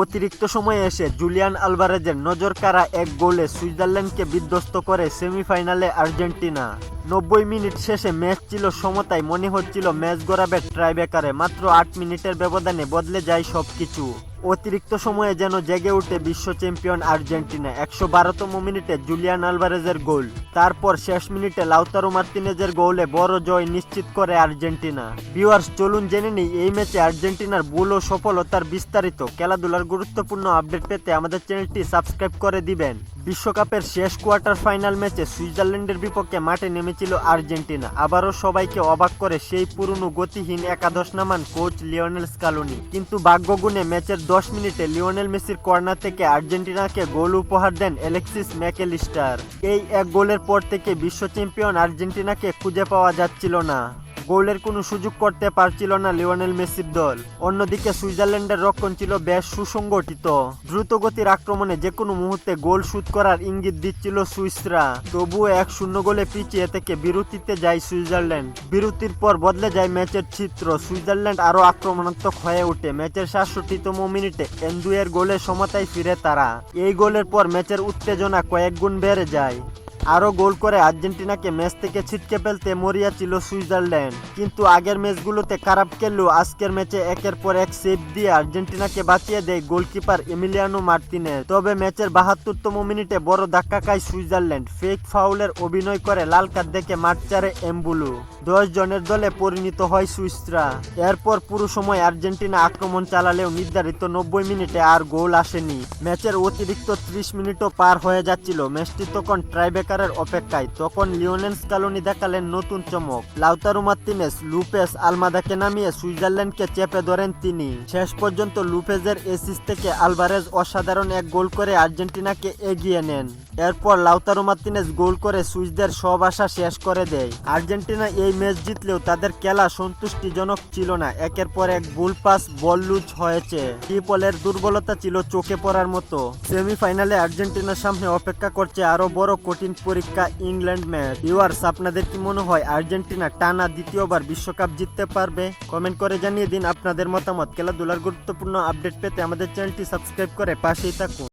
অতিরিক্ত সময়ে এসে জুলিয়ান আলভারেজের নজরকাড়া এক গোলে সুইজারল্যান্ডকে বিধ্বস্ত করে সেমিফাইনালে আর্জেন্টিনা। 90 মিনিট শেষে ম্যাচ ছিল সমতায়, মনে হচ্ছিল ম্যাচ গড়াবে ট্রাইব্রেকারে। মাত্র 8 মিনিটের ব্যবধানে বদলে যায় সবকিছু। অতিরিক্ত সময়ে যেন জেগে উঠে বিশ্ব চ্যাম্পিয়ন আর্জেন্টিনা। 112তম মিনিটে জুলিয়ান আলভারেজের গোল, তারপর শেষ মিনিটে লাউতারো মার্তিনেজের গোলে বড় জয় নিশ্চিত করে আর্জেন্টিনা। ভিউয়ার্স, চলুন জেনে নিই এই ম্যাচে আর্জেন্টিনার ভুল ও সফলতার বিস্তারিত। খেলাধুলার গুরুত্বপূর্ণ আপডেট পেতে আমাদের চ্যানেলটি সাবস্ক্রাইব করে দিবেন। বিশ্বকাপের শেষ কোয়ার্টার ফাইনাল ম্যাচে সুইজারল্যান্ডের বিপক্ষে মাঠে নেমেছিল আর্জেন্টিনা। আবারও সবাইকে অবাক করে সেই পুরনো গতিহীন একাদশ নামান কোচ লিওনেল স্কালোনি। কিন্তু ভাগ্যগুণে ম্যাচের 10 মিনিটে লিওনেল মেসির কর্নার থেকে আর্জেন্টিনাকে গোল উপহার দেন অ্যালেক্সিস ম্যাকঅ্যালিস্টার। এই এক গোলের পর থেকে বিশ্ব চ্যাম্পিয়ন আর্জেন্টিনাকে খুঁজে পাওয়া যাচ্ছিল না। গোলের কোনো সুযোগ করতে পারছিল না লিওনেল মেসির দল। অন্যদিকে সুইজারল্যান্ডের রক্ষণ ছিল বেশ সুসংগঠিত। দ্রুতগতির আক্রমণে যে কোনো মুহূর্তে গোল শুট করার ইঙ্গিত দিচ্ছিল সুইসরা। তবুও 1-0 গোলে পিছিয়ে থেকে বিরতিতে যায় সুইজারল্যান্ড। বিরতির পর বদলে যায় ম্যাচের চিত্র। সুইজারল্যান্ড আরও আক্রমণাত্মক হয়ে ওঠে। ম্যাচের 67তম মিনিটে এনদুয়ের গোলে সমতায় ফিরে তারা। এই গোলের পর ম্যাচের উত্তেজনা কয়েক গুণ বেড়ে যায়। আরও গোল করে আর্জেন্টিনাকে ম্যাচ থেকে ছিটকে ফেলতে মরিয়া ছিল সুইজারল্যান্ড। কিন্তু আগের ম্যাচগুলোতে খারাপ খেললেও আজকের ম্যাচে একের পর এক সেভ দিয়ে আর্জেন্টিনাকে বাঁচিয়ে দেয় গোলকিপার এমিলিয়ানো মার্তিনেজ। তবে ম্যাচের 72তম মিনিটে বড় ধাক্কা খায় সুইজারল্যান্ড। ফেক ফাউলের অভিনয় করে লাল কার্ড দেখে মাঠ ছাড়ে এমবুলু। 10 জনের দলে পরিণত হয় সুইসরা। এরপর পুরো সময় আর্জেন্টিনা আক্রমণ চালালেও নির্ধারিত 90 মিনিটে আর গোল আসেনি। ম্যাচের অতিরিক্ত 30 মিনিটও পার হয়ে যাচ্ছিল। ম্যাচটি তখন ট্রাইব্রেকারের অপেক্ষায়। তখন লিওনেল স্কালোনি দেখালেন নতুন চমক। লাউতারো মার্তিনেজ, লুপেস আলমাদাকে নামিয়ে সুইজারল্যান্ডকে চেপে ধরেন তিনি। শেষ পর্যন্ত লুপেজের অ্যাসিস্ট থেকে আলভারেজ অসাধারণ এক গোল করে আর্জেন্টিনাকে এগিয়ে নেন। এরপর লাউতারো মার্তিনেজ গোল করে সুইসদের সব আশা শেষ করে দেয়। আর্জেন্টিনা এই ম্যাচ জিতলেও তাদের খেলা সন্তুষ্টিজনক ছিল না। একের পর এক ভুল পাস, বল লুজ হয়েছে। ট্রিপলের দুর্বলতা ছিল চোখে পড়ার মতো। সেমিফাইনালে আর্জেন্টিনার সামনে অপেক্ষা করছে আরো বড় কঠিন পরীক্ষা, ইংল্যান্ড ম্যাচ। ভিউয়ার্স, আপনাদের কি মনে হয় আর্জেন্টিনা টানা দ্বিতীয়বার বিশ্বকাপ জিততে পারবে? কমেন্ট করে জানিয়ে দিন আপনাদের মতামত। খেলাধুলার গুরুত্বপূর্ণ আপডেট পেতে আমাদের চ্যানেলটি সাবস্ক্রাইব করে পাশেই থাকুন।